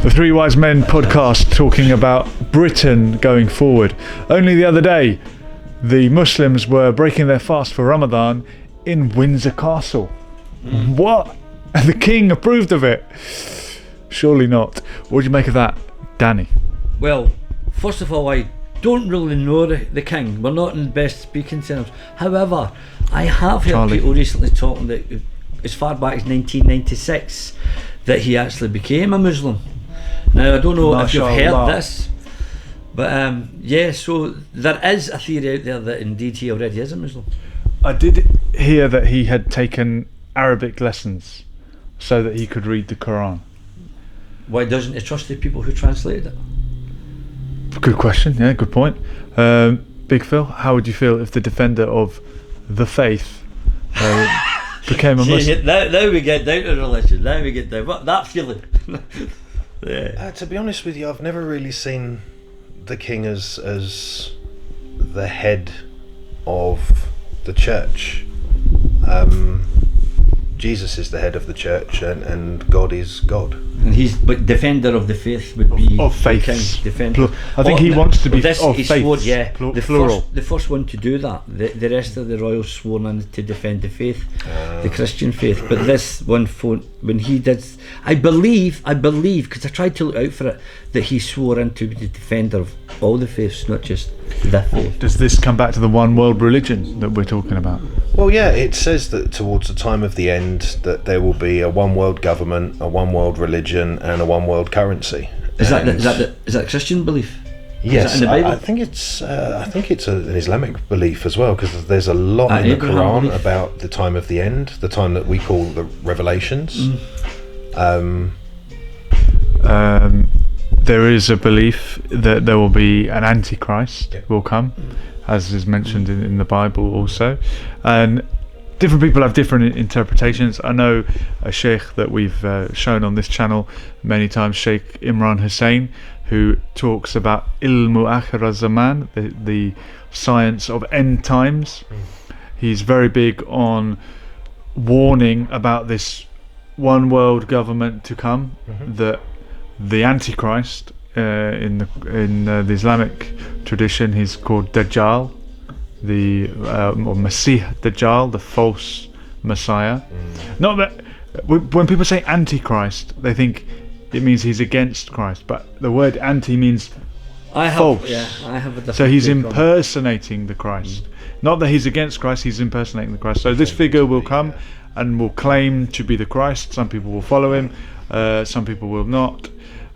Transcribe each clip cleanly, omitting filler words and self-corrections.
The Three Wise Men podcast talking about Britain going forward. Only the other day, the Muslims were breaking their fast for Ramadan in Windsor Castle. What? And the king approved of it? Surely not. What do you make of that, Danny? Well, first of all, I don't really know the king. We're not in the best speaking terms. However, I have heard people recently talking that as far back as 1996 that he actually became a Muslim. Now, I don't know if you've heard this, but yeah, so there is a theory out there that indeed he already is a Muslim. I did hear that he had taken Arabic lessons so that he could read the Quran. Why doesn't he trust the people who translated it? Good question, yeah, good point. Big Phil, how would you feel if the defender of the faith became a Muslim? Now we get down to religion, now we get down, what, that feeling? Yeah. To be honest with you, I've never really seen the king as the head of the church. Jesus is the head of the church, and God is God. And but defender of the faith would be of faith. Defender. I think he wants to be of faith. Plural. The first one to do that. The rest of the royals sworn in to defend the faith, the Christian faith. But this one, when he did, I believe, because I tried to look out for it, that he swore in to be the defender of all the faiths, not just the faith. Does this come back to the one world religion that we're talking about? Well, yeah, it says that towards the time of the end that there will be a one world government, a one world religion, and a one world currency. Is that Christian belief? Yes, in the Bible? I think it's an Islamic belief as well, because there's a lot in the Quran belief about the time of the end, the time that we call the Revelations. There is a belief that there will be an Antichrist will come, as is mentioned in the Bible also, and different people have different interpretations. I know a sheikh that we've shown on this channel many times, Sheikh Imran Hussein, who talks about ilmu akhir zaman, the science of end times. He's very big on warning about this one world government to come, that the Antichrist in the Islamic tradition, he's called Dajjal, or Masih Dajjal, the false Messiah. Not that when people say Antichrist, they think it means he's against Christ, but the word anti means false. I have a different so he's impersonating the Christ. Not that he's against Christ, he's impersonating the Christ. So this figure will come and will claim to be the Christ. Some people will follow him, some people will not,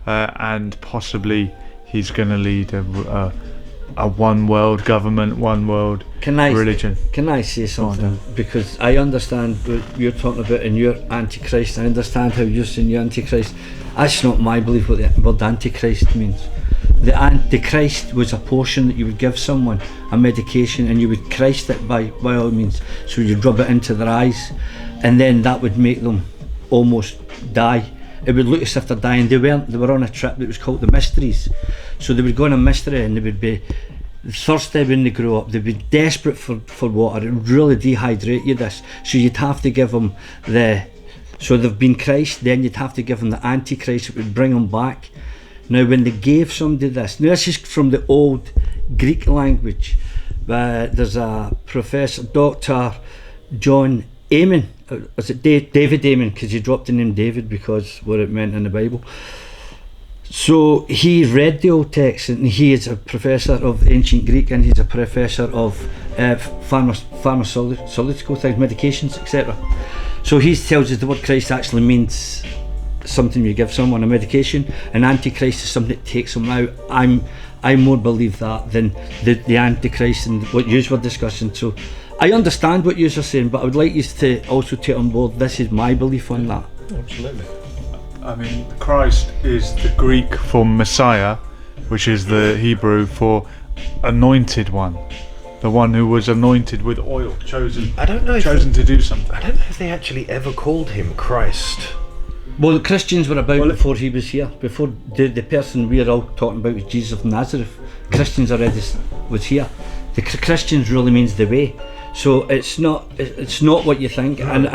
and possibly he's going to lead a one world government, one world religion. Can I say something? Because I understand what you're talking about in your Antichrist. I understand how you're saying your Antichrist. That's not my belief what the word Antichrist means. The Antichrist was a potion that you would give someone, a medication, and you would Christ it by all means. So you'd rub it into their eyes, and then that would make them almost die. It would look as if they're dying. They were on a trip that was called the Mysteries. So they would go on a mystery and they would be thirsty when they grew up. They'd be desperate for water. It would really dehydrate you, this. So you'd have to give them so they've been Christ, then you'd have to give them the Antichrist. It would bring them back. Now when they gave somebody this, now this is from the old Greek language. There's a professor, Dr. John Amen. Was it David Amen? Because he dropped the name David because what it meant in the Bible. So he read the old text, and he is a professor of ancient Greek, and he's a professor of pharmaceutical things, medications, etc. So he tells us the word Christ actually means something you give someone, a medication, and Antichrist is something that takes them out. I more believe that than the Antichrist and what you were discussing. So I understand what you are saying, but I would like you to also take on board, this is my belief on that. Absolutely. I mean, Christ is the Greek for Messiah, which is the Hebrew for anointed one. The one who was anointed with oil, chosen to do something. I don't know if they actually ever called him Christ. Well, the Christians were about before he was here. Before the person we're all talking about was Jesus of Nazareth. Christians already was here. The Christians really means the way. So it's not what you think, and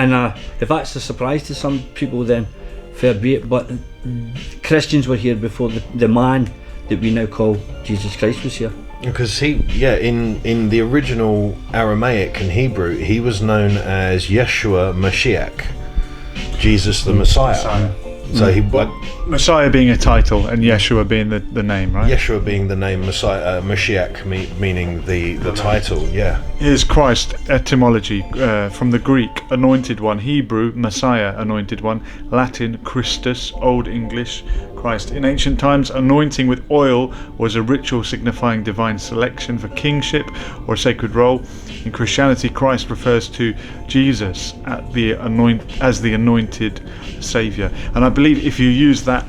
if that's a surprise to some people, then fair be it. But Christians were here before the man that we now call Jesus Christ was here. Because in the original Aramaic and Hebrew, he was known as Yeshua Mashiach, Jesus the Messiah. So Messiah being a title and Yeshua being the name, right? Yeshua being the name, Messiah, Mashiach meaning the title. Yeah. Here's Christ etymology from the Greek, anointed one; Hebrew, Messiah, anointed one; Latin, Christus; Old English, Christ. In ancient times, anointing with oil was a ritual signifying divine selection for kingship or a sacred role. In Christianity, Christ refers to Jesus as the anointed Saviour. And I believe if you use that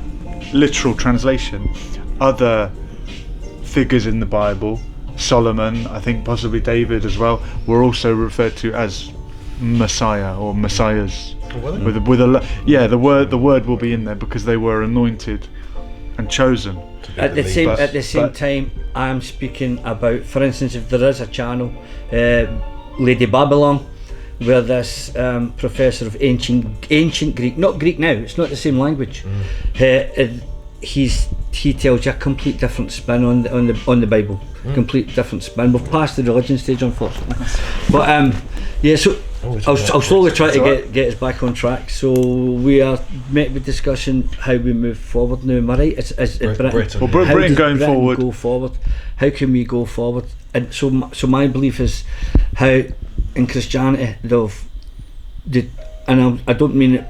literal translation, other figures in the Bible, Solomon, I think possibly David as well, were also referred to as Messiah or Messiahs. The word will be in there because they were anointed and chosen. At the same time, I'm speaking about, for instance, if there is a channel, Lady Babylon, where this professor of ancient Greek, not Greek now, it's not the same language. He tells you a complete different spin on the Bible, complete different spin. We've passed the religion stage, unfortunately, but so I'll slowly try to get us back on track. So we are discussing how we move forward now. Am I right? It's Britain. Well, Britain going forward. Go forward. How can we go forward? And so my belief is how in Christianity I don't mean it.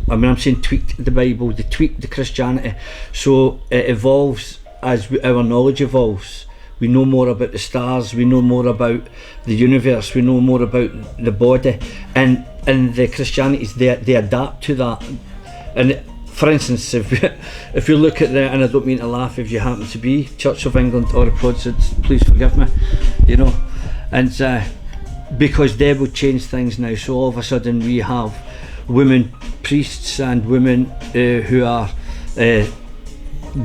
I mean, I'm saying tweaked the Bible, they tweaked the Christianity, so it evolves as our knowledge evolves. We know more about the stars, we know more about the universe, we know more about the body, and the Christianities, they adapt to that. And for instance, if you look at and I don't mean to laugh if you happen to be Church of England or the Protestants, please forgive me, and because they will change things now, so all of a sudden we have women priests and women who are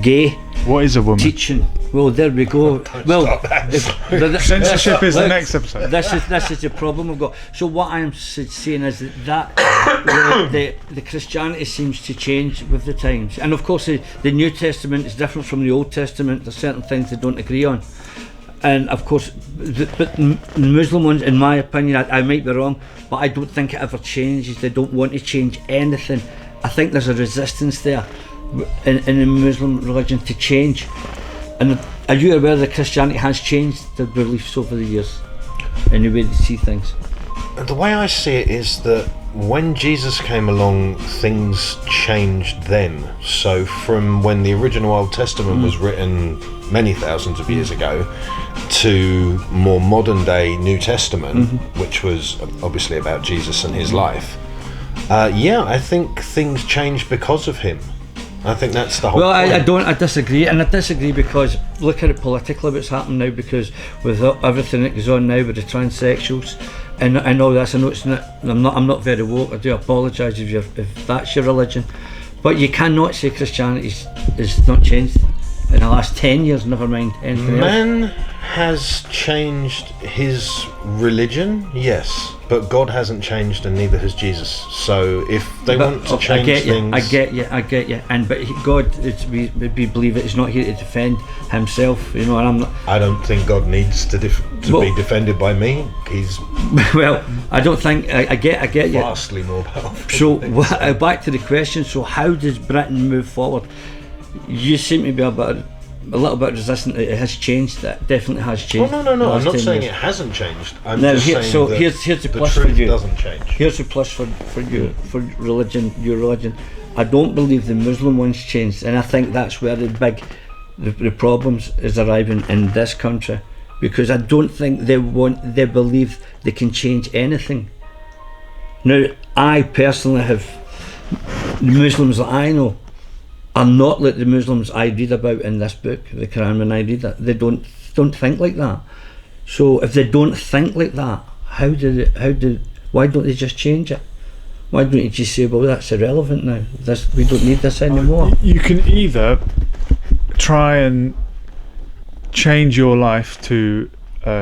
gay. What is a woman? Teaching. Well, there we go. Censorship is the next episode. This is the problem we've got. So what I'm saying is that the Christianity seems to change with the times, and of course the New Testament is different from the Old Testament. There's certain things they don't agree on. And of course, but the Muslim ones, in my opinion, I might be wrong, but I don't think it ever changes. They don't want to change anything. I think there's a resistance there in the Muslim religion to change. And are you aware that Christianity has changed their beliefs over the years in the way they see things? The way I see it is that when Jesus came along, things changed then. So from when the original Old Testament was written many thousands of years ago to more modern day New Testament, which was obviously about Jesus and his life, I think things changed because of him. I think that's the whole point. I disagree, and I disagree because look at it politically what's happening now, because with everything that goes on now with the transsexuals and all this, I know it's not, I'm not very woke, I do apologise if that's your religion, but you cannot say Christianity is not changed in the last 10 years, never mind anything Man else. has changed his religion, yes, but God hasn't changed and neither has Jesus. So if they want to change things... I get you, but God, we believe it, is not here to defend himself, and I'm not... I don't think God needs to be defended by me. He's... Well, I don't think... I get you. Vastly more powerful. So, back to the question, so how does Britain move forward? You seem to be a little bit resistant. It has changed. That definitely has changed. Oh, no. I'm not saying it hasn't changed. I'm just saying so that here's the plus truth for you. Doesn't change. Here's the plus for you, for religion, your religion. I don't believe the Muslim ones changed, and I think that's where the problems is arriving in this country, because I don't think they believe they can change anything. Now, I personally have the Muslims that I know are not like the Muslims I read about in this book, the Quran. When I read it, they don't think like that. So if they don't think like that, why don't they just change it? Why don't you just say, well, that's irrelevant now, we don't need this anymore? You can either try and change your life to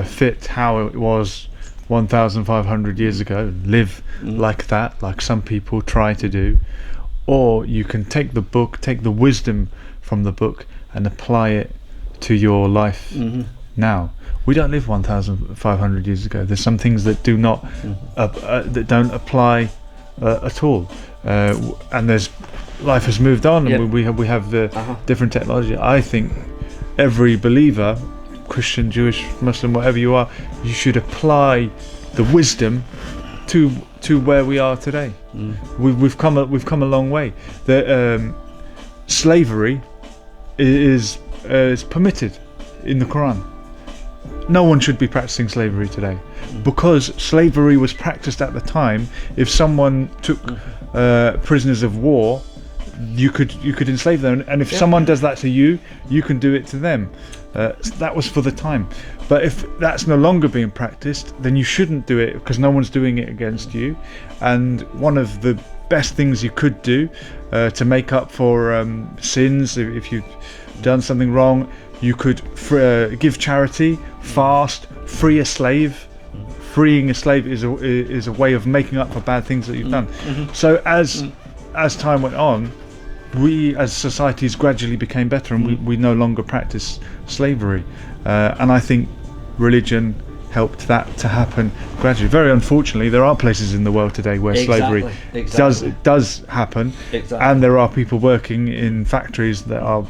fit how it was 1,500 years ago, live like that, like some people try to do, or you can take the book, take the wisdom from the book, and apply it to your life now. We don't live 1,500 years ago. There's some things that do not that don't apply at all, and there's life has moved on, and we have the different technology. I think every believer, Christian, Jewish, Muslim, whatever you are, you should apply the wisdom to where we are today. We've come a long way. The slavery is permitted in the Quran. No one should be practicing slavery today, because slavery was practiced at the time. If someone took prisoners of war, you could enslave them, and if someone does that to you, you can do it to them. That was for the time. But if that's no longer being practiced, then you shouldn't do it, because no one's doing it against you. And one of the best things you could do to make up for sins, if you've done something wrong, you could give charity, fast, free a slave. Freeing a slave is a way of making up for bad things that you've done. So as time went on, we as societies gradually became better, and we no longer practice slavery. And I think religion helped that to happen gradually. Very unfortunately, there are places in the world today where slavery does happen, and there are people working in factories that are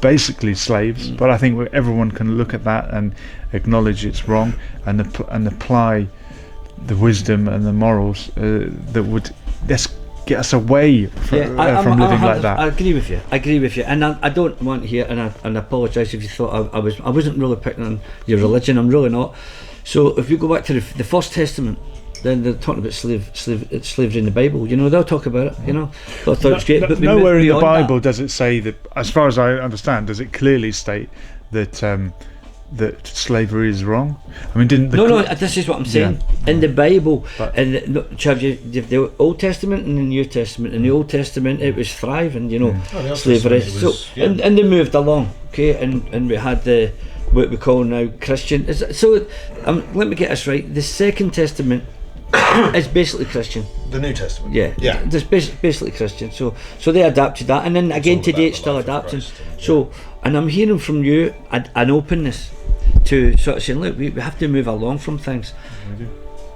basically slaves. But I think everyone can look at that and acknowledge it's wrong, and apply the wisdom and the morals that would get us away from living like that. I agree with you, and I don't want to hear, and I apologise if you thought I wasn't really picking on your religion. I'm really not. So if you go back to the First Testament, then they're talking about slavery in the Bible. You know, they'll talk about it. You know, I thought it was great, but nowhere in the Bible does it say that. As far as I understand, does it clearly state that that slavery is wrong? I mean, No, this is what I'm saying. In the Bible, and you have the Old Testament and the New Testament. In the Old Testament, it was thriving, you know, slavery. And they moved along, okay, and we had what we call now Christian. So let me get this right. The Second Testament is basically Christian. The New Testament. Yeah. It's basically Christian. So they adapted that, and then again today it's still adapting. So, and I'm hearing from you an openness to sort of saying, look, we have to move along from things.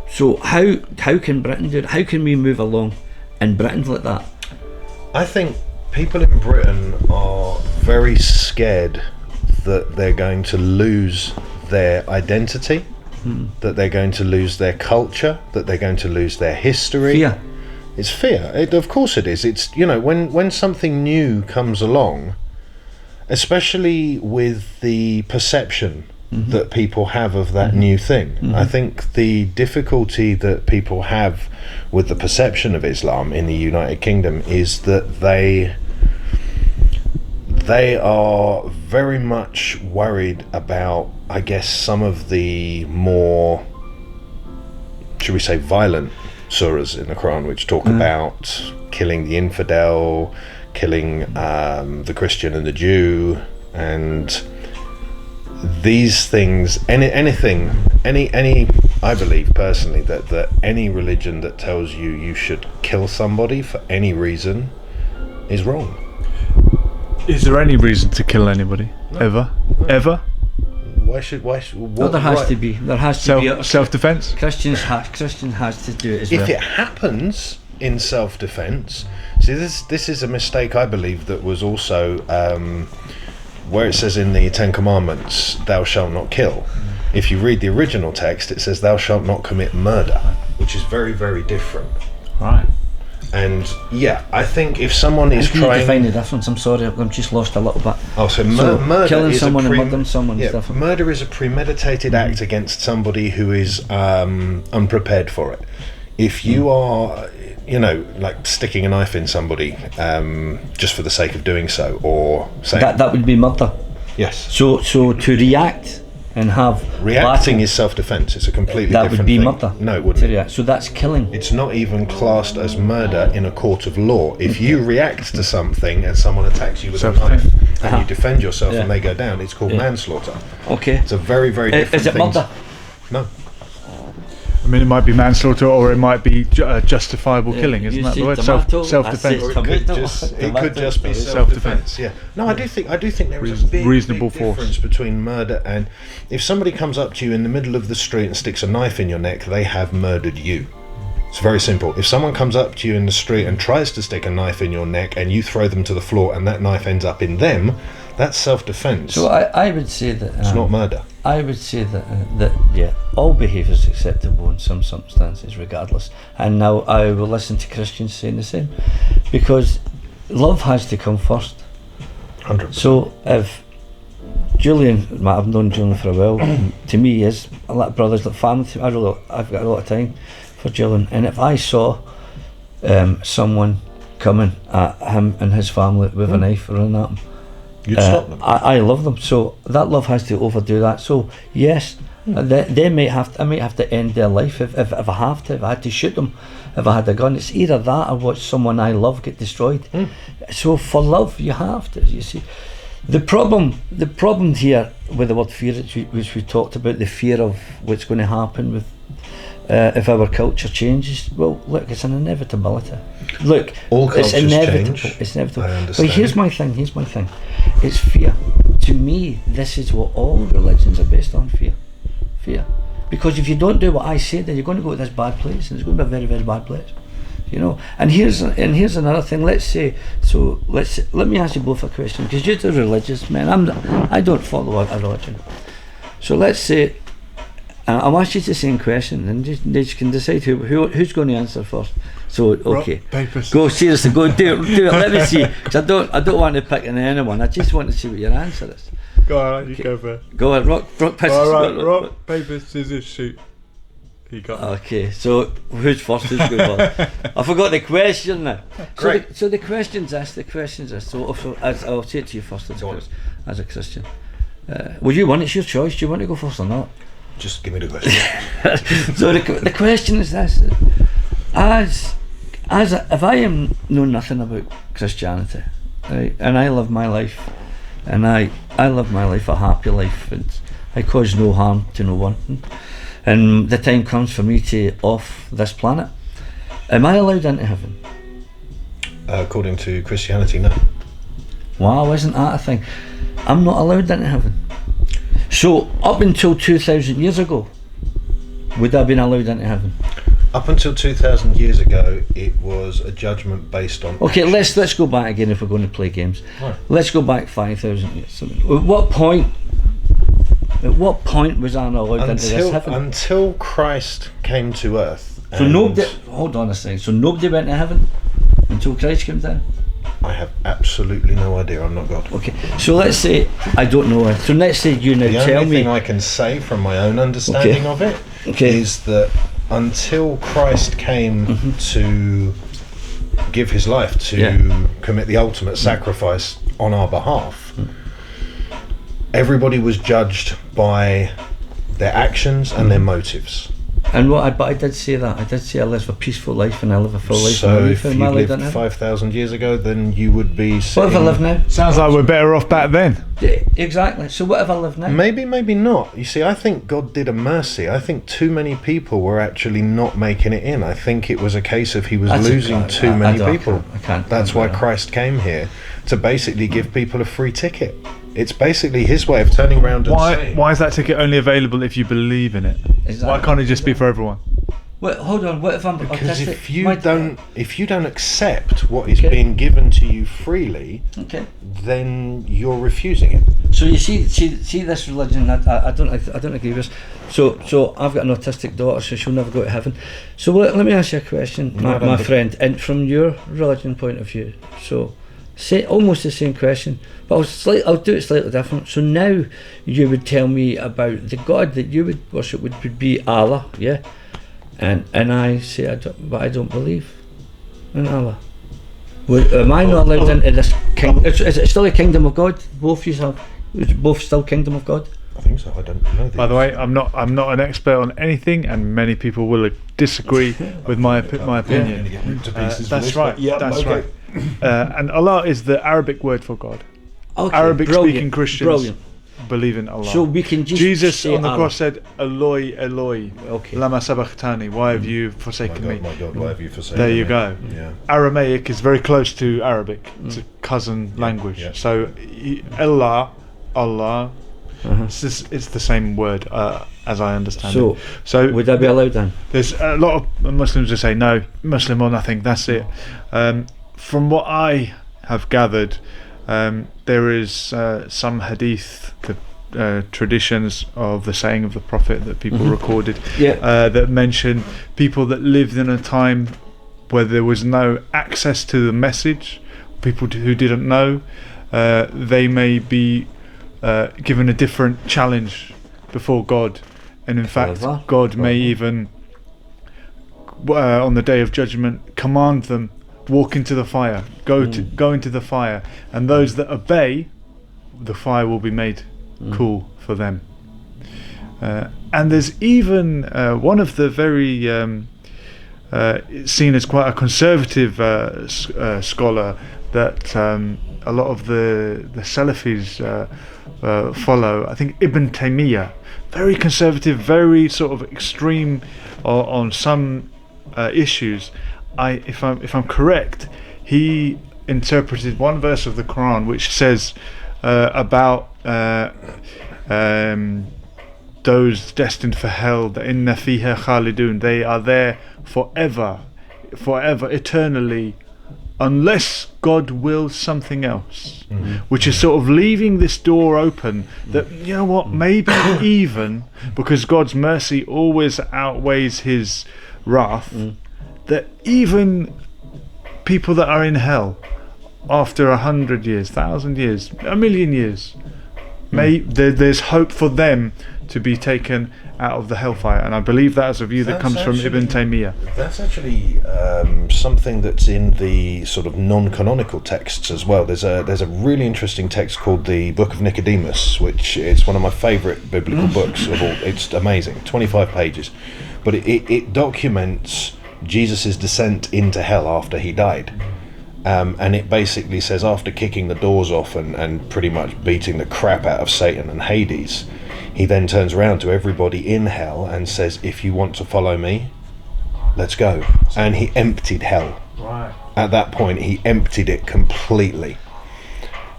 So how can Britain do it? How can we move along in Britain like that? I think people in Britain are very scared that they're going to lose their identity, that they're going to lose their culture, that they're going to lose their history. Fear. It's fear. Of course it is. It's, you know, when something new comes along, especially with the perception that people have of that new thing. I think the difficulty that people have with the perception of Islam in the United Kingdom is that they are very much worried about, I guess, some of the more, should we say, violent surahs in the Quran, which talk about killing the infidel, killing the Christian and the Jew, and these things. Any I believe personally that any religion that tells you should kill somebody for any reason is wrong. Is there any reason to kill anybody? No. Ever? Why should Well, there has to be. There has to be self-defense. Christian has to do it as well. If it happens in self-defense, see, this is a mistake I believe that was also where it says in the Ten Commandments, "Thou shalt not kill." If you read the original text, it says, "Thou shalt not commit murder," which is very, very different. Right. And yeah, I think if someone is trying... How can you define the difference? I'm sorry, I've just lost a little bit. Oh, so murder killing is someone and murdering someone is different. Murder is a premeditated act against somebody who is unprepared for it. If you are, you know, like sticking a knife in somebody just for the sake of doing so, or saying... That would be murder. Yes. So to react and have reacting battle, is self-defense. It's a completely that different would be thing. murder. No, it wouldn't. To react. So that's killing. It's not even classed as murder in a court of law. If you react to something and someone attacks you with a knife and you defend yourself and they go down, it's called manslaughter. Okay. It's a very, very different thing. Is it murder? No. I mean, it might be manslaughter, or it might be justifiable killing, isn't You that say the word? tomato, Self-defense. I say Or it could tomato. just be self-defense. Yeah. No, I do think there is a big, Reasonable big force. difference between murder and if somebody comes up to you in the middle of the street and sticks a knife in your neck, they have murdered you. It's very simple. If someone comes up to you in the street and tries to stick a knife in your neck and you throw them to the floor and that knife ends up in them, that's self-defense. So I would say that it's not murder. I would say that all behaviour is acceptable in some circumstances, regardless. And now I will listen to Christians saying the same, because love has to come first. 100%. So if Julian, I've known Julian for a while. To me, he is a lot of brothers, like family. I've got a lot of time for Julian, and if I saw someone coming at him and his family with a knife running at him, You'd stop them. I love them. So that love has to overdo that. So yes, they may have to, I might have to end their life if I have to. If I had to shoot them, if I had a gun, it's either that or watch someone I love get destroyed. So for love, you have to. You see, the problem here with the word fear, which we talked about, the fear of what's going to happen with if our culture changes. Well, look, it's an inevitability. Look, all it's cultures inevitable. change. It's inevitable. I understand. But here's my thing. It's fear. To me, this is what all religions are based on: fear. Because if you don't do what I say, then you're going to go to this bad place, and it's going to be a very, very bad place. You know. And here's another thing. Let me ask you both a question, because you're the religious men. I don't follow a religion. So let's say. I'll ask you the same question, and you can decide who's going to answer first. So okay, Rock, paper, go seriously, go do it. Let me see, because I don't want to pick anyone. I just want to see what your answer is. Go on, you go first. Go on, rock, paper, Rock, paper, scissors, shoot. You got it. Okay, so who's first? Who's going first? I forgot the question now. Great. So the question's this. So I'll say it to you first as a Christian. Well, you want, it's your choice. Do you want to go first or not? Just give me the question. So the question is this: if I know nothing about Christianity, right, and I live my life, and I live my life a happy life, and I cause no harm to no one, and the time comes for me to off this planet, am I allowed into heaven? According to Christianity, no. Wow, isn't that a thing? I'm not allowed into heaven. So up until 2,000 years ago, would I have been allowed into heaven? Up until 2,000 years ago, it was a judgment based on. Okay, actions. let's go back again if we're going to play games. Right. Let's go back 5,000 years. At what point was I not allowed into this heaven? Until Christ came to earth. So nobody. Hold on a second. So nobody went to heaven until Christ came down. I have absolutely no idea. I'm not God. Okay. So let's say I don't know. So let's say you now The tell only me. thing I can say from my own understanding of it is that until Christ came to give his life to commit the ultimate sacrifice on our behalf, everybody was judged by their actions and their motives. And but I did say that. I did say I live a peaceful life and I live a full life. So if you Am I allowed lived in heaven? 5,000 years ago, then you would be What sitting... if I live now? Sounds like we're better off back then. Exactly. So what if I live now? Maybe not. You see, I think God did a mercy. I think too many people were actually not making it in. I think it was a case of he was losing too many people. I can't. That's why Christ came here, to basically give people a free ticket. It's basically his way of turning around and saying... Why is that ticket only available if you believe in it? Exactly. Why can't it just be for everyone? Wait, hold on. What if I'm Because autistic? if you don't accept what is being given to you freely, Okay. then you're refusing it. So you see this religion that I don't agree with. So I've got an autistic daughter, so she'll never go to heaven. So let me ask you a question, my friend, and from your religion point of view. So say almost the same question, but I'll do it slightly different. So now you would tell me about the God that you would worship would be Allah, yeah, and I say I don't believe in Allah. Am I not allowed into this kingdom? Is it still a kingdom of God? It's both still kingdom of God? I think so. I don't know. By the way, I'm not an expert on anything, and many people will disagree with my opinion. That's right. That's right. And Allah is the Arabic word for God. Okay, Arabic brilliant, speaking Christians. Brilliant. believe in Allah. So we can just Jesus say on the Allah. cross said, Eloi, Eloi, Okay. lama sabachthani, why have you forsaken me? My God, why have you forsaken There me? you go. Yeah. Aramaic is very close to Arabic. It's a cousin language. yeah. So Allah, it's the same word as I understand So, it. So would that be allowed then? there's a lot of Muslims who say no, Muslim or nothing. That's it. From what I have gathered, there is some hadith, the traditions of the saying of the Prophet that people recorded, that mention people that lived in a time where there was no access to the message, people who didn't know, they may be given a different challenge before God, and in fact God may even on the day of judgment command them, walk into the fire, go into the fire, and those that obey, the fire will be made cool for them. And there's even one of the very seen as quite a conservative scholar that a lot of the Salafis follow. I think Ibn Taymiyyah, very conservative, very sort of extreme on some issues. If I'm correct, he interpreted one verse of the Quran which says about those destined for hell, that inna fiha khalidun, they are there forever, eternally, unless God wills something else, which is sort of leaving this door open that, you know what, maybe even because God's mercy always outweighs his wrath, that even people that are in hell after 100 years, 1,000 years, 1,000,000 years, there's hope for them to be taken out of the hellfire. And I believe that is a view that comes from Ibn Taymiyyah. That's actually something that's in the sort of non-canonical texts as well. There's a really interesting text called the Book of Nicodemus, which is one of my favourite biblical books of all. It's amazing, 25 pages, but it documents Jesus' descent into hell after he died. And it basically says, after kicking the doors off and pretty much beating the crap out of Satan and Hades, he then turns around to everybody in hell and says, if you want to follow me, let's go. And he emptied hell. Right. At that point, he emptied it completely.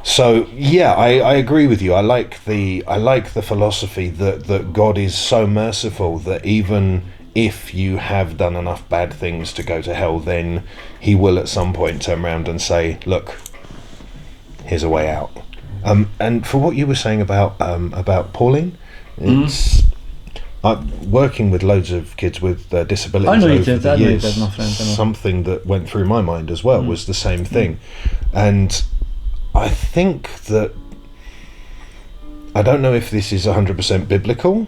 So yeah, I agree with you. I like the philosophy that God is so merciful that even if you have done enough bad things to go to hell, then he will at some point turn around and say, look, here's a way out. And for what you were saying about Pauline, it's working with loads of kids with disabilities. I know you over did. the I know you years, did, my friend. I know. something that went through my mind as well was the same thing. And I think that, I don't know if this is 100% biblical,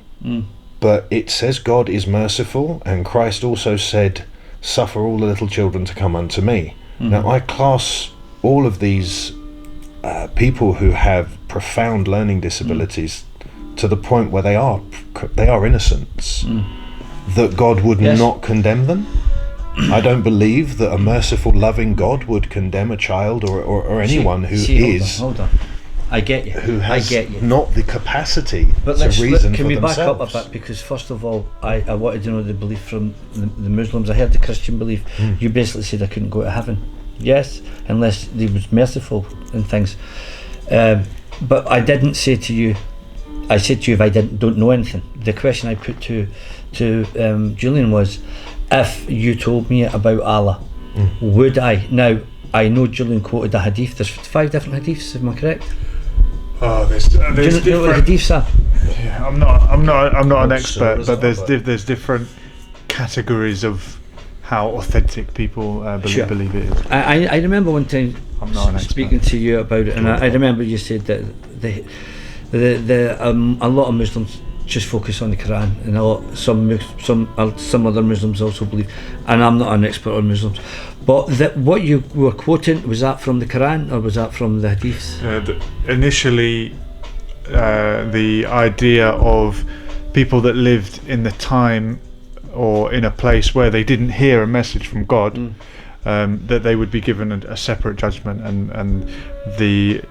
but it says God is merciful, and Christ also said, suffer all the little children to come unto me. Now I class all of these people who have profound learning disabilities to the point where they are innocents, that God would not condemn them. I don't believe that a merciful, loving God would condemn a child or anyone who is Hold on. I get you. who has I get you. not the capacity But to reason can for we back up themselves. a bit, because first of all, I wanted to know the belief from the Muslims. I heard the Christian belief. You basically said I couldn't go to heaven. Yes, unless he was merciful and things. But I didn't say to you, I said to you if I don't know anything. The question I put to Julian was, if you told me about Allah, would I? Now, I know Julian quoted a hadith. There's 5 different hadiths, am I correct? Oh, there's Do you know what hadiths are? Yeah, I'm not an Not expert, sure, but there's is it? there's different categories of how authentic people Sure. believe it is. I remember one time I'm not an expert. speaking to you about it, and I remember you said that a lot of Muslims just focus on the Quran, and some other Muslims also believe. And I'm not an expert on Muslims, but what you were quoting, was that from the Quran or was that from the hadiths? Initially, the idea of people that lived in the time or in a place where they didn't hear a message from God, that they would be given a separate judgment, and the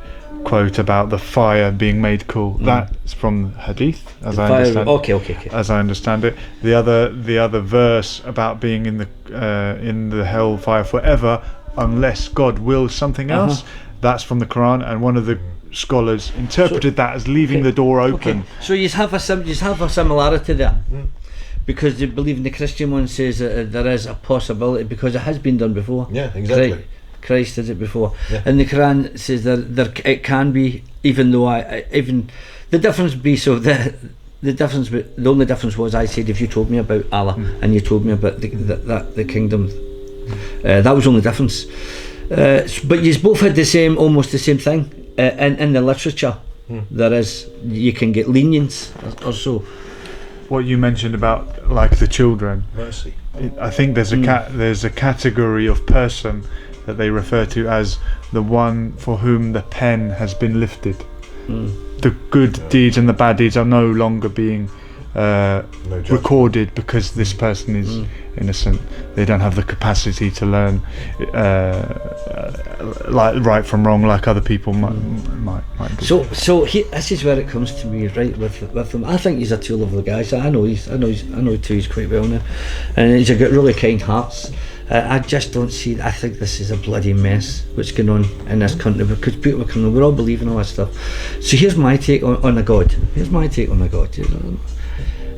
quote about the fire being made cool. That's from Hadith, as I understand. Okay. As I understand it, the other verse about being in the hellfire forever, unless God wills something else. That's from the Quran, and one of the scholars interpreted that as leaving the door open. Okay. So you have a similarity there, because they believe in the Christian one says that there is a possibility because it has been done before. Yeah, exactly. Christ did it before, and the Quran says that it can be, even though the difference be so the only difference was I said if you told me about Allah and you told me about the kingdom, that was the only difference. But you both had almost the same thing in the literature. There is, you can get lenience or so. What you mentioned about like the children, Mercy. I think there's a category of person that they refer to as the one for whom the pen has been lifted. The good deeds and the bad deeds are no longer being recorded because this person is innocent. They don't have the capacity to learn like right from wrong like other people might do. So this is where it comes to me, right, with them. I think he's a two lovely guys. I know he's quite well now, and he's got really kind hearts. I just don't see. I think this is a bloody mess what's going on in this country, because people are coming. We're all believing all this stuff. So here's my take on a God.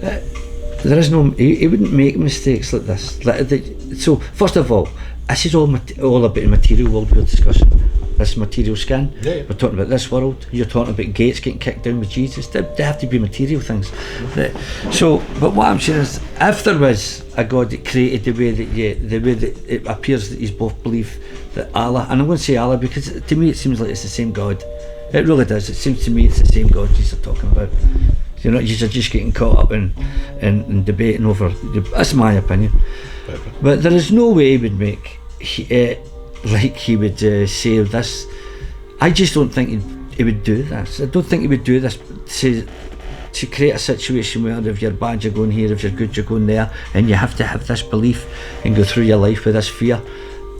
There is no. He wouldn't make mistakes like this. So first of all, this is all about the material world we're discussing. This material skin. Yeah. We're talking about this world. You're talking about gates getting kicked down with Jesus. They have to be material things. Right. So, but what I'm saying is, if there was a God that created the way that it appears that you both believe that Allah, and I'm going to say Allah because to me it seems like it's the same God. It really does. It seems to me it's the same God you're talking about. You're just getting caught up in debating over. That's my opinion. But there is no way he would make. He would say this. I just don't think he would do this. I don't think he would do this to create a situation where if you're bad you're going here, if you're good you're going there, and you have to have this belief and go through your life with this fear.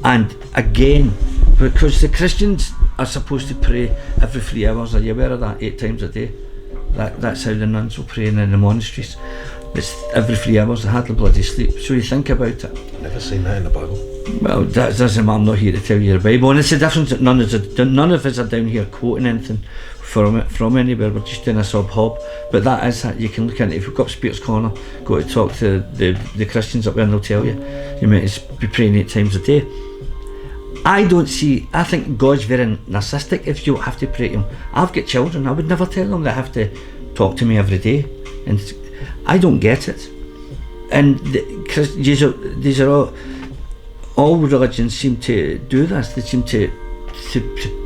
And again, because the Christians are supposed to pray every 3 hours. Are you aware of that? 8 times a day. That's how the nuns will pray in the monasteries. It's every 3 hours. They hardly bloody sleep. So you think about it. Never seen that in the Bible. Well, that doesn't matter. I'm not here to tell you the Bible, and it's the difference that none of us are down here quoting anything from anywhere. We're just doing a sub-hob. But that is that you can look into. If you've got Spears Corner, go to talk to the Christians up there, and they'll tell you might be praying 8 times a day. I think God's very narcissistic if you have to pray to him. I've got children. I would never tell them they have to talk to me every day, and I don't get it. And these are all religions seem to do this. They seem to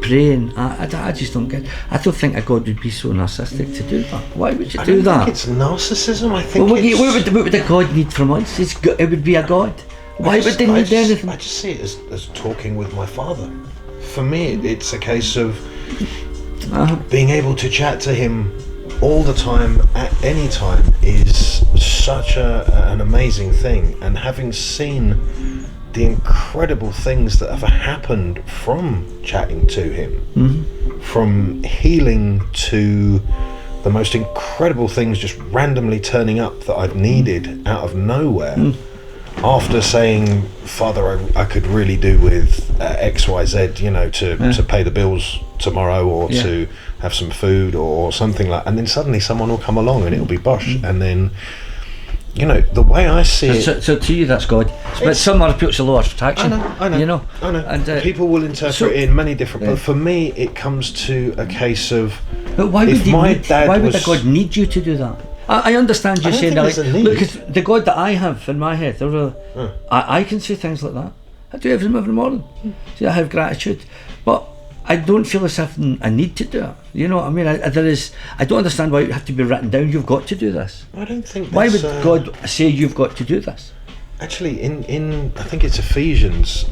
pray, and I just don't get it. I don't think a God would be so narcissistic to do that. Why would you do that? I don't think it's narcissism. I think what would a God need from us? It would be a God. Why would they need anything? I just see it as talking with my father. For me, it's a case of being able to chat to him all the time, at any time, is such an amazing thing. And having seen the incredible things that have happened from chatting to him, from healing to the most incredible things just randomly turning up that I've needed out of nowhere. After saying, Father, I could really do with XYZ, to pay the bills tomorrow, or to have some food or something like, and then suddenly someone will come along and it'll be bosh, and then the way I see it. So to you that's God, but some other people it's a law of attraction. I know. And people will interpret it in many different. But for me, it comes to a case of. But why would a God need you to do that? I understand you saying that, because the God that I have in my head, I can say things like that. I do every morning. See, I have gratitude, but I don't feel as if I need to do it. You know what I mean? I don't understand why it have to be written down. You've got to do this. I don't think. Why would God say you've got to do this? Actually, in I think it's Ephesians,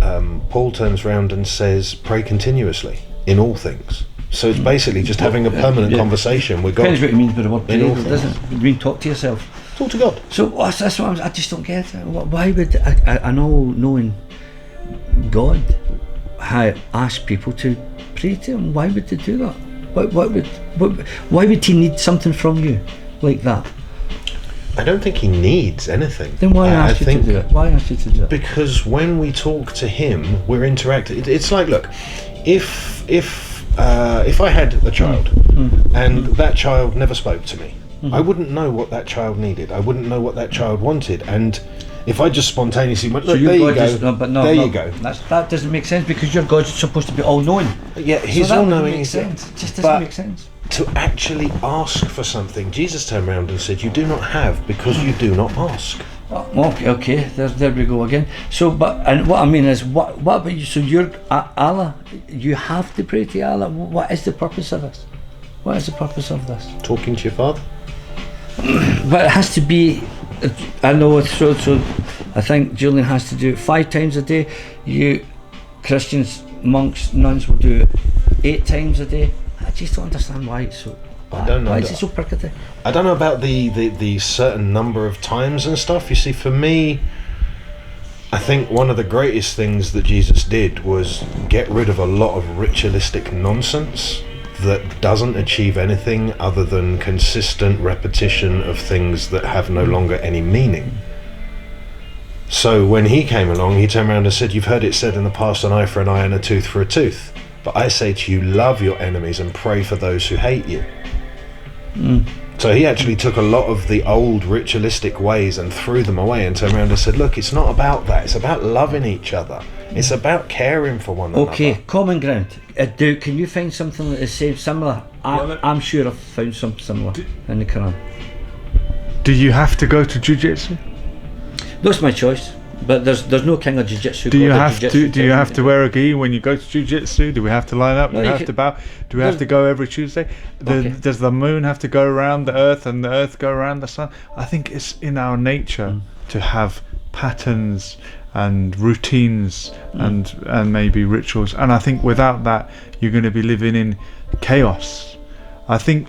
Paul turns around and says, "Pray continuously in all things." So it's basically just having a permanent conversation with God. Depends what it means by the word pray, doesn't it? It means talk to yourself. Talk to God. So that's what I just don't get it. Why would an all-knowing God ask people to pray to him? Why would they do that? Why would he need something from you like that? I don't think he needs anything. Then why ask you to do it? Why ask you to do it? Because when we talk to him, we're interacting. It's like, look, if I had a child and that child never spoke to me, I wouldn't know what that child needed. I wouldn't know what that child wanted. And if I just spontaneously went, look, there you go, there you go. That doesn't make sense, because your God's supposed to be all-knowing. Yeah, he's all-knowing. It just doesn't make sense. To actually ask for something, Jesus turned around and said, you do not have because you do not ask. Okay, there we go again. So, and what I mean is, what about you? So you're Allah. You have to pray to Allah. What is the purpose of this? What is the purpose of this? Talking to your father. But it has to be. I know. So I think Julian has to do it 5 times a day. You Christians, monks, nuns will do it 8 times a day. I just don't understand why it's so. I don't know. Why is it so perky? I don't know about the certain number of times and stuff. You see, for me, I think one of the greatest things that Jesus did was get rid of a lot of ritualistic nonsense that doesn't achieve anything other than consistent repetition of things that have no longer any meaning. So when he came along, he turned around and said, you've heard it said in the past, an eye for an eye and a tooth for a tooth. But I say to you, love your enemies and pray for those who hate you. So he actually took a lot of the old ritualistic ways and threw them away and turned around and said, look, it's not about that. It's about loving each other. It's about caring for one another. Okay, common ground. Can you find something that is similar? I'm sure I've found something similar in the Quran. Do you have to go to jiu-jitsu? That's my choice. But there's no king of jiu-jitsu. Do you have to wear a gi when you go to jiu-jitsu? Do we have to line up? Do we have to bow? Do we have to go every Tuesday? Does the moon have to go around the earth and the earth go around the sun? I think it's in our nature to have patterns and routines and maybe rituals. And I think without that, you're going to be living in chaos. I think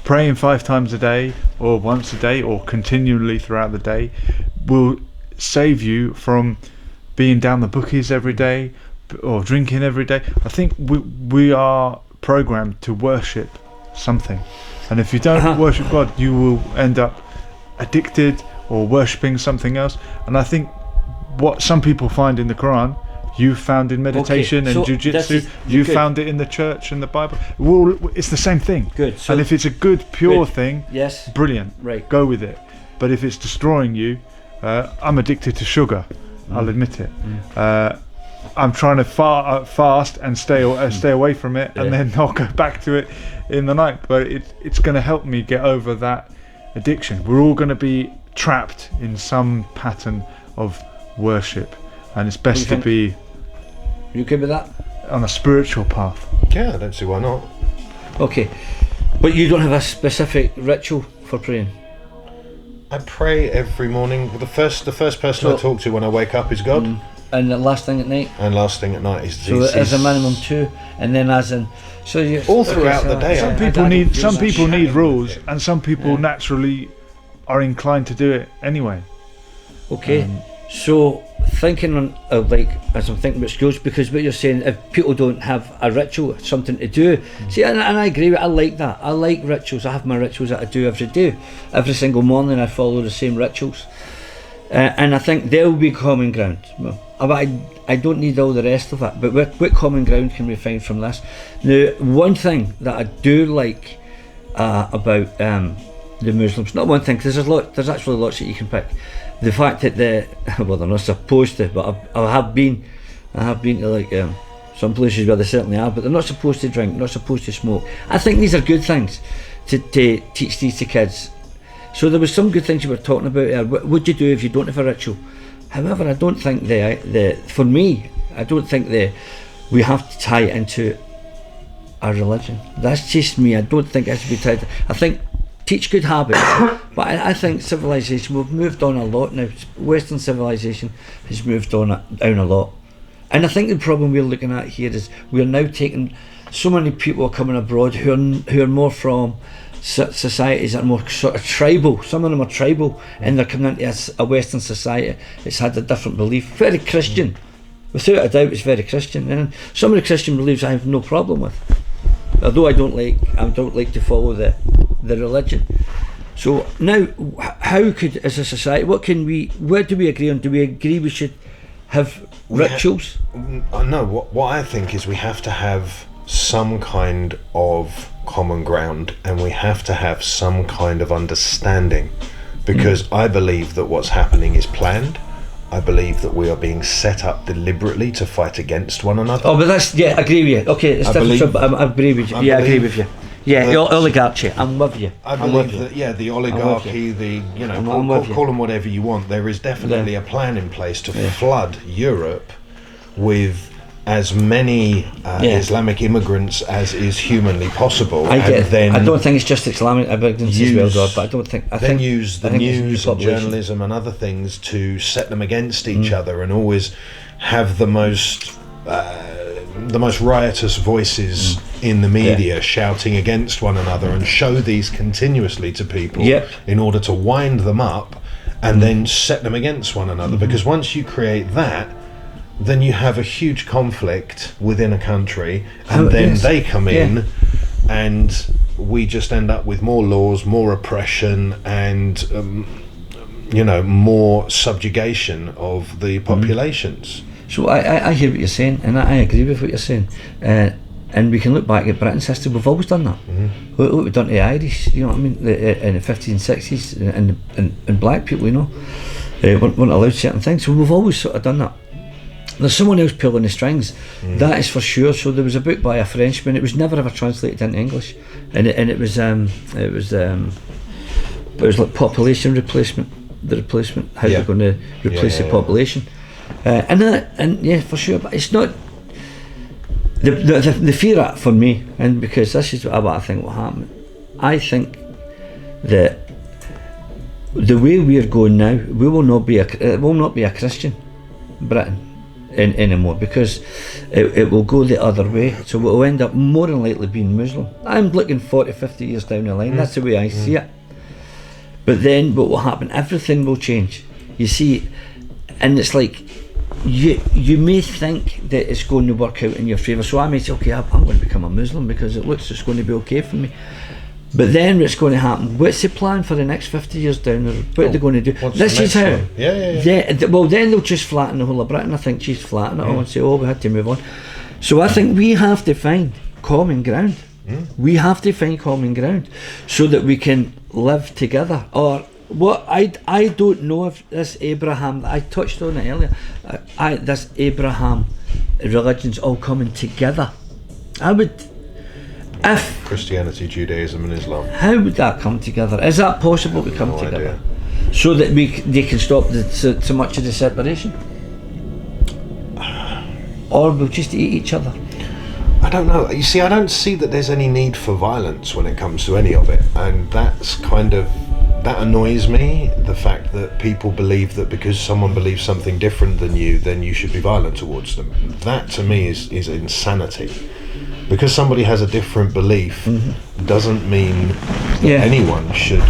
praying 5 times a day or once a day or continually throughout the day will save you from being down the bookies every day or drinking every day. I think we are programmed to worship something, and if you don't worship God, you will end up addicted or worshipping something else. And I think what some people find in the Quran, you found in meditation and jiu-jitsu, you found it in the church and the Bible. Well, it's the same thing. Good. So and if it's a good, pure thing, yes, brilliant. Right. Go with it. But if it's destroying you, I'm addicted to sugar. I'll admit it. I'm trying to fast and stay away from it, and then not go back to it in the night. But it's going to help me get over that addiction. We're all going to be trapped in some pattern of worship, and it's best to be. You okay with that? On a spiritual path. Yeah, I don't see why not. Okay, but you don't have a specific ritual for praying? I pray every morning. The first person I talk to when I wake up is God. And the last thing at night? And last thing at night is Jesus. So as a minimum 2, and then as in... So you all throughout the day. Some people need rules, and some people naturally are inclined to do it anyway. Okay, so thinking on as I'm thinking about schools, because what you're saying, if people don't have a ritual, something to do, see, and I agree with, I like that. I like rituals. I have my rituals that I do every day. Every single morning I follow the same rituals, and I think they'll be common ground. I don't need all the rest of it, but what common ground can we find from this? Now, one thing that I do like about the Muslims, not one thing, because there's actually lots that you can pick. The fact that they're not supposed to, but I have been to some places where they certainly are, but they're not supposed to drink, not supposed to smoke. I think these are good things to teach these to kids. So there was some good things you were talking about. What would you do if you don't have a ritual? However, I don't think for me, I don't think we have to tie it into our religion. That's just me. I don't think it has to be tied. I think teach good habits, but I think civilization, we've moved on a lot now. Western civilization has moved on down a lot, and I think the problem we're looking at here is we're now taking so many people are coming abroad who are more from societies that are more sort of tribal. Some of them are tribal, and they're coming into a Western society that's had a different belief, very Christian, without a doubt. It's very Christian, and some of the Christian beliefs I have no problem with. although I don't like to follow the religion. So now, how could, as a society, what do we agree on? Do we agree we should have rituals? No, what I think is we have to have some kind of common ground, and we have to have some kind of understanding, because I believe that what's happening is planned. I believe that we are being set up deliberately to fight against one another. Oh, but that's, I agree with you. Okay, it's different, but I agree with you. I agree with you. Yeah, the oligarchy, I'm with you. I believe that, the oligarchy, call them whatever you want. There is definitely a plan in place to flood Europe with as many Islamic immigrants as is humanly possible. I don't think it's just Islamic immigrants as well, God, but I think use the news and journalism and other things to set them against each other, and always have the most riotous voices in the media shouting against one another, and show these continuously to people in order to wind them up and then set them against one another. Because once you create that, then you have a huge conflict within a country, and they come in, and we just end up with more laws, more oppression, and more subjugation of the populations. So I hear what you're saying, and I agree with what you're saying. And we can look back at Britain's history. We've always done that. What we've done to the Irish, you know what I mean, in the 1560s, and black people, weren't allowed certain things. So we've always sort of done that. There's someone else pulling the strings, that is for sure. So there was a book by a Frenchman. It was never ever translated into English, and it was like population replacement. The replacement, how they're going to replace the population, and for sure. But it's not the fear for me, and because this is what I think will happen. I think that the way we're going now, it will not be a Christian Britain anymore, because it will go the other way. So it will end up more than likely being Muslim. I'm looking 40-50 years down the line. That's the way I see it. But then what will happen, everything will change, you see. And it's like you may think that it's going to work out in your favour. So I may say, okay, I'm going to become a Muslim because it looks it's going to be okay for me. But then what's going to happen? What's the plan for the next 50 years down the road? What are they going to do? This is how. Well, then they'll just flatten the whole of Britain. I think she's flatten it all and say, oh, we had to move on. So I think we have to find common ground. We have to find common ground so that we can live together. Or what I don't know if this Abraham, I touched on it earlier, this Abraham religions all coming together. I would. If Christianity, Judaism and Islam, how would that come together? Is that possible to come together? So that they can stop so much of the separation? Or we'll just eat each other? I don't know. You see, I don't see that there's any need for violence when it comes to any of it, and that annoys me, the fact that people believe that because someone believes something different than you, then you should be violent towards them. That to me is insanity. Because somebody has a different belief doesn't mean that anyone should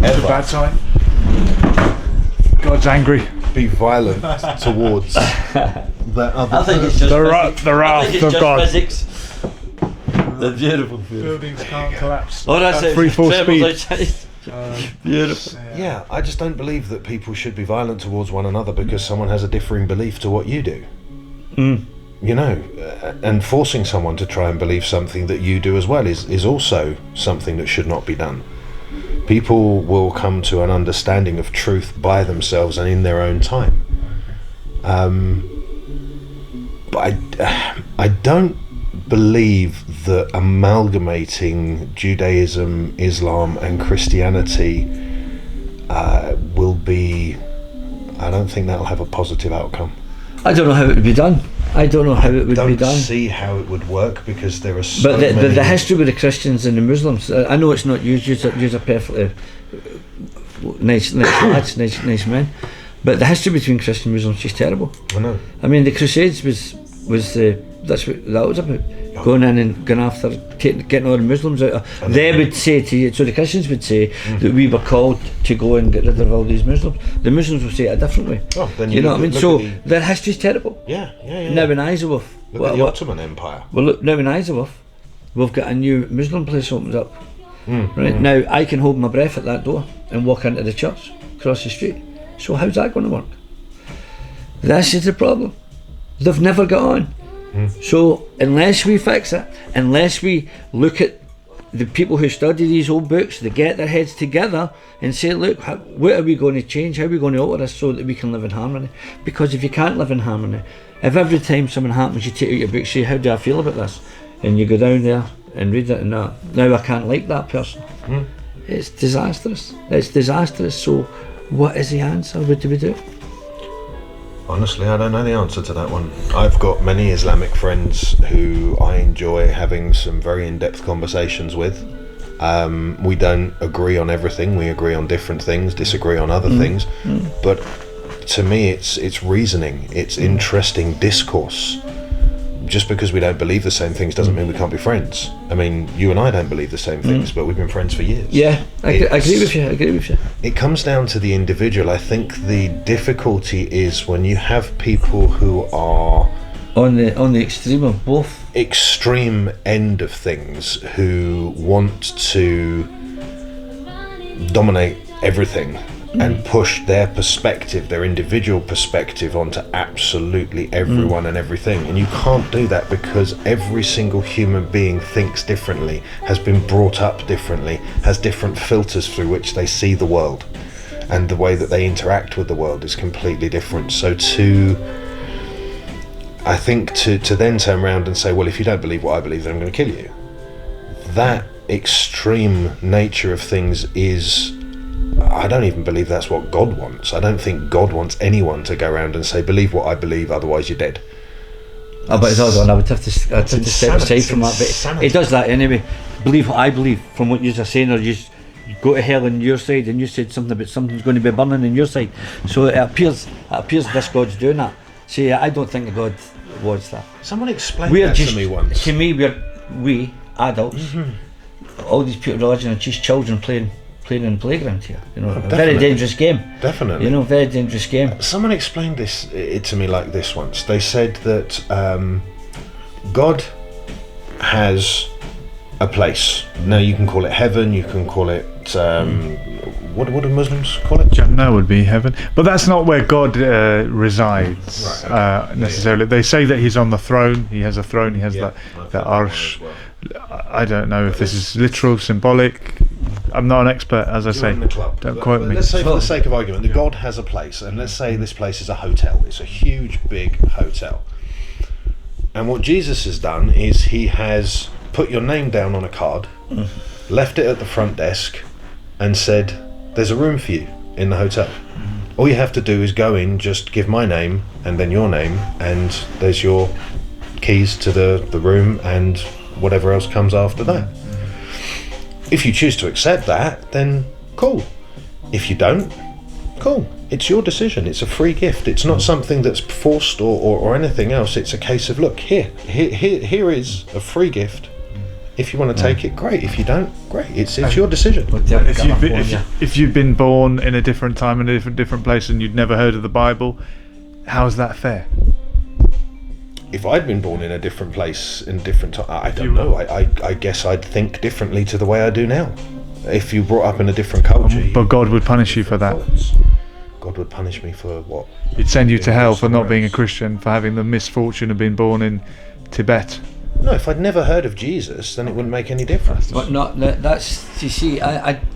ever. Bad time. God's angry. Be violent towards that other. I think it's just the wrath of God. Physics. The beautiful buildings can't collapse. Oh, that's it. 3-4 speed. Beautiful. Yeah, I just don't believe that people should be violent towards one another because someone has a differing belief to what you do. And forcing someone to try and believe something that you do as well is also something that should not be done. People will come to an understanding of truth by themselves and in their own time. But I don't believe that amalgamating Judaism, Islam and Christianity will be. I don't think that'll have a positive outcome. I don't know how it would be done. I don't know how it would be done. I don't see how it would work because there are so many... But the history with the Christians and the Muslims, I know it's not used, you're perfectly nice lads, nice men, but the history between Christian and Muslims is terrible. I know. I mean, the Crusades was that's what that was about. Going in and going after, getting all the Muslims out. They would say to you, so the Christians would say that we were called to go and get rid of all these Muslims. The Muslims would say it a different way. Oh, then you know what I mean? So their history's terrible. Yeah. Now in Isleworth. Look at the Ottoman Empire. Well, look, now in Isleworth, we've got a new Muslim place opened up. Mm. Now I can hold my breath at that door and walk into the church across the street. So how's that going to work? This is the problem. They've never got on. So unless we fix it, unless we look at the people who study these old books, they get their heads together and say, look, what are we going to change? How are we going to alter this so that we can live in harmony? Because if you can't live in harmony, if every time something happens you take out your book, say, how do I feel about this? And you go down there and read it, and now I can't like that person. It's disastrous. It's disastrous. So what is the answer? What do we do? Honestly, I don't know the answer to that one. I've got many Islamic friends who I enjoy having some very in-depth conversations with. We don't agree on everything. We agree on different things, disagree on other things. But to me, it's reasoning. It's interesting discourse. Just because we don't believe the same things doesn't mean we can't be friends. I mean, you and I don't believe the same things, but we've been friends for years. Yeah, I agree with you. It comes down to the individual. I think the difficulty is when you have people who are on the extreme of both. Extreme end of things, who want to dominate everything and push their perspective, their individual perspective, onto absolutely everyone and everything. And you can't do that because every single human being thinks differently, has been brought up differently, has different filters through which they see the world, and the way that they interact with the world is completely different. So I think to then turn around and say, well, if you don't believe what I believe, then I'm going to kill you. That extreme nature of things is, I don't even believe that's what God wants. I don't think God wants anyone to go around and say, believe what I believe, otherwise you're dead. But it's all done. I would have to step aside from that. But he does that anyway. Believe what I believe from what you're saying, or you go to hell on your side, and you said something about something's going to be burning on your side. So it appears this God's doing that. See, I don't think God wants that. Someone explained that to me once. To me, we adults, all these people, religion, are just children playing in the playground here. You know, a very dangerous game. Definitely. You know, very dangerous game. Someone explained it to me like this once. They said that God has a place. Now you can call it heaven, you can call it what do Muslims call it? Jannah would be heaven, but that's not where God resides necessarily. They say that he's on the throne. He has a throne. He has that arsh. I don't know if this is literal, symbolic. I'm not an expert, as I say. Don't quote me. Let's say, for the sake of argument, that God has a place, and let's say this place is a hotel. It's a huge, big hotel. And what Jesus has done is he has put your name down on a card, left it at the front desk, and said, there's a room for you in the hotel. All you have to do is go in, just give my name and then your name, and there's your keys to the room and whatever else comes after that. If you choose to accept that, then cool. If you don't, cool. It's your decision. It's a free gift. It's not something that's forced or anything else. It's a case of, look, here is a free gift. If you want to take it, great. If you don't, great. It's your decision. If you've been born in a different time in a different place and you'd never heard of the Bible, how is that fair? If I'd been born in a different place in a different time, I don't know. I guess I'd think differently to the way I do now. If you brought up in a different culture, but God would punish you for that. God would punish me for what? He'd send you to hell for not being a Christian, for having the misfortune of being born in Tibet. No, if I'd never heard of Jesus, then it wouldn't make any difference. But that's, you see,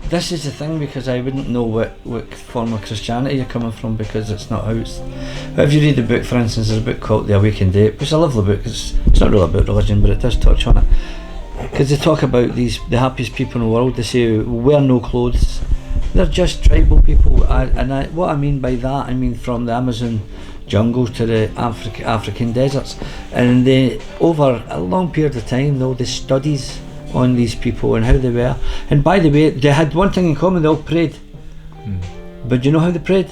this is the thing, because I wouldn't know what form of Christianity you're coming from, because it's not how it's. If you read the book, for instance, there's a book called The Awakened Day, which is a lovely book. It's not really about religion, but it does touch on it. Because they talk about the happiest people in the world. They say, wear no clothes. They're just tribal people. What I mean by that, I mean from the Amazon jungles to the African deserts, and over a long period of time, all the studies on these people and how they were. And by the way, they had one thing in common: they all prayed. But do you know how they prayed?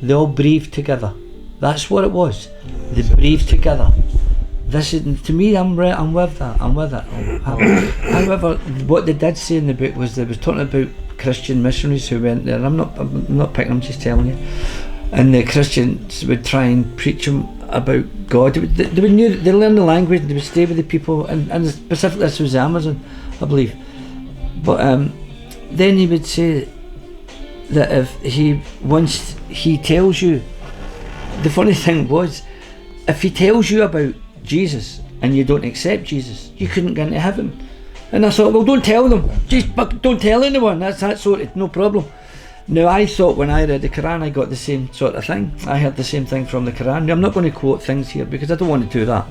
They all breathed together. That's what it was. They breathed together. This is, to me, I'm with that. I'm with it. However, what they did say in the book was they was talking about Christian missionaries who went there. I'm not picking. I'm just telling you. And the Christians would try and preach them about God. They learn the language, they would stay with the people, and specifically this was Amazon, I believe. But then he would say that once he tells you, the funny thing was, if he tells you about Jesus and you don't accept Jesus, you couldn't get into heaven. And I thought, well, don't tell them, just don't tell anyone. That's sorted, no problem. Now I thought when I read the Quran I got the same sort of thing. I heard the same thing from the Quran. Now, I'm not going to quote things here because I don't want to do that.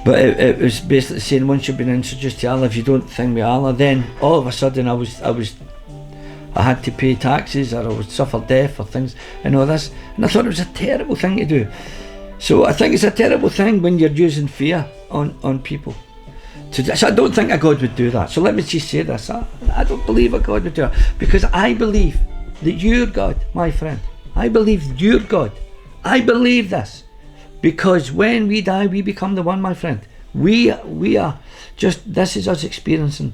But it was basically saying once you've been introduced to Allah, if you don't think with Allah, then all of a sudden I had to pay taxes, or I would suffer death or things and all this. And I thought it was a terrible thing to do. So I think it's a terrible thing when you're using fear on people. So I don't think a God would do that. So let me just say this. I don't believe a God would do it, because I believe that you're God, my friend. I believe you're God. I believe this. Because when we die, we become the one, my friend. We are just, this is us experiencing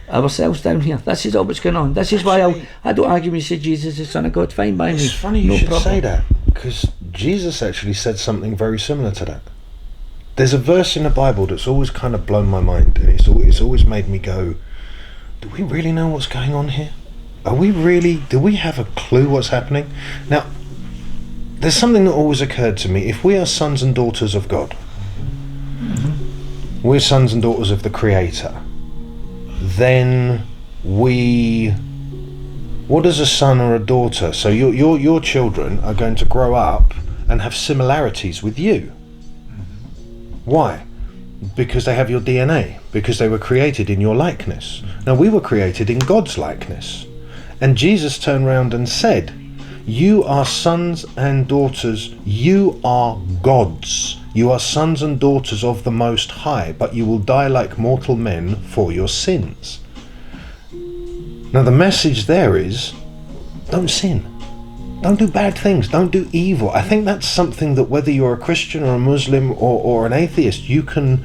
ourselves down here. This is all what's going on. This is why I don't argue when you say Jesus is the Son of God. Fine by me. It's funny you should say that, because Jesus actually said something very similar to that. There's a verse in the Bible that's always kind of blown my mind, and it's always made me go, do we really know what's going on here? Do we have a clue what's happening? Now, there's something that always occurred to me. If we are sons and daughters of God, we're sons and daughters of the Creator, then what does a son or a daughter, so your children are going to grow up and have similarities with you. Why? Because they have your DNA, because they were created in your likeness. Now, we were created in God's likeness. And Jesus turned around and said, you are sons and daughters, you are gods. You are sons and daughters of the Most High, but you will die like mortal men for your sins. Now the message there is, don't sin. Don't do bad things, don't do evil. I think that's something that whether you're a Christian or a Muslim or an atheist, you can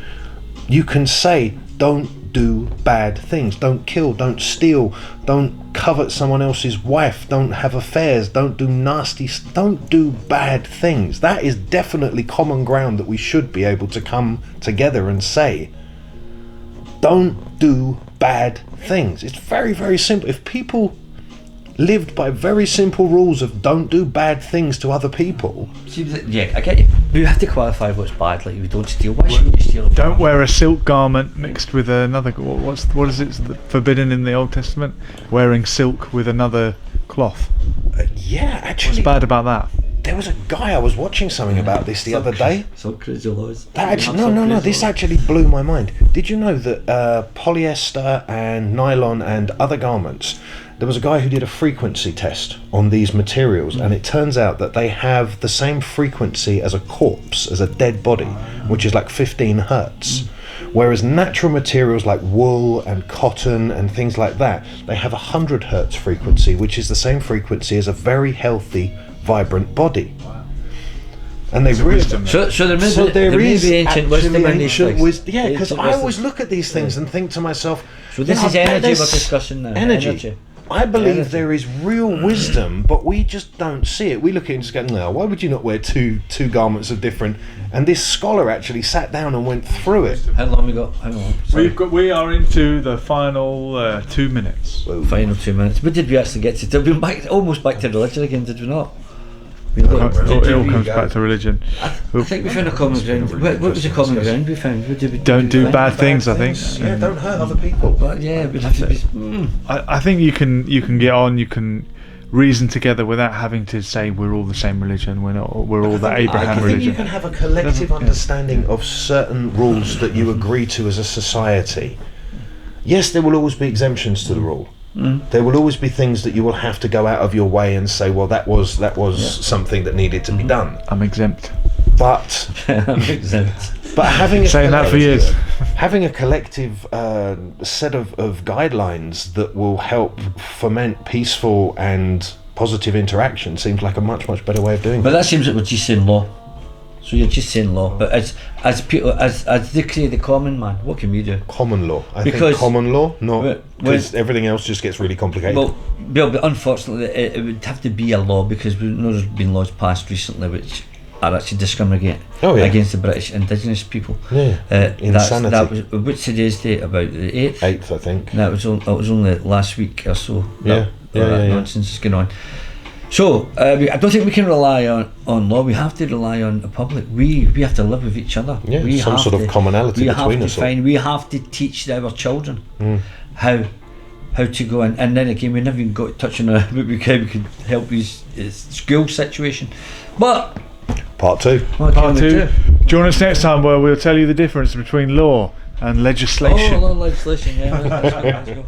say, don't do bad things. Don't kill, don't steal, don't covet someone else's wife, don't have affairs, don't do don't do bad things. That is definitely common ground that we should be able to come together and say, don't do bad things. It's very, very simple. If people lived by very simple rules of don't do bad things to other people. Yeah, I get you. But you have to qualify what's bad. Like, you don't steal. Why shouldn't you steal? Don't wear a silk garment mixed with another. What is it forbidden in the Old Testament? Wearing silk with another cloth. Yeah, actually. What's bad about that? There was a guy I was watching something about this the other day. So crazy laws. No. This actually blew my mind. Did you know that polyester and nylon and other garments? There was a guy who did a frequency test on these materials, and it turns out that they have the same frequency as a corpse, as a dead body, which is like 15 hertz. Whereas natural materials like wool and cotton and things like that, they have 100 hertz frequency, which is the same frequency as a very healthy, vibrant body. And they really there is ancient wisdom in these things. Yeah, because I always look at these things and think to myself, so this is energy we're discussing now. Energy. I believe there is real wisdom, but we just don't see it. We look at it and just go, no, why would you not wear two garments of different? And this scholar actually sat down and went through it. How long we got? Hang on. We are into the final 2 minutes. Final 2 minutes. What did we actually get to? Did we almost back to religion again? Did we not? It all comes back to religion. I think we found a common ground. What was the common ground we found? Don't do bad things, I think. Yeah, don't hurt other people. But yeah, we'd have to be. I think you can get on. You can reason together without having to say we're all the same religion. We're not. We're all the Abraham religion. I think you can have a collective understanding of certain rules that you agree to as a society. Yes, there will always be exemptions to the rule. There will always be things that you will have to go out of your way and say, well, that was something that needed to be done. I'm exempt. But I'm exempt. But having saying that for years, having a collective set of guidelines that will help foment peaceful and positive interaction seems like a much better way of doing it. But that seems like we're just saying law. So you're just saying law, but as people, as they say, the common man, what can we do? Common law. I think common law, not because everything else just gets really complicated. Well, but unfortunately, it would have to be a law, because we know there's been laws passed recently which are actually discriminating against the British Indigenous people. Insanity. That was, what's today's date? About the 8th? 8th, I think. That was only last week or so. Yeah. That nonsense is going on. So I don't think we can rely on law. We have to rely on the public. We have to live with each other. Yeah, some sort of commonality between us all. We have to teach our children how to go in. And then again, we never even got to touch on how we could help his school situation. But Part 2. Part 2. Join us next time where we'll tell you the difference between law and legislation. Legislation, yeah. Let's go.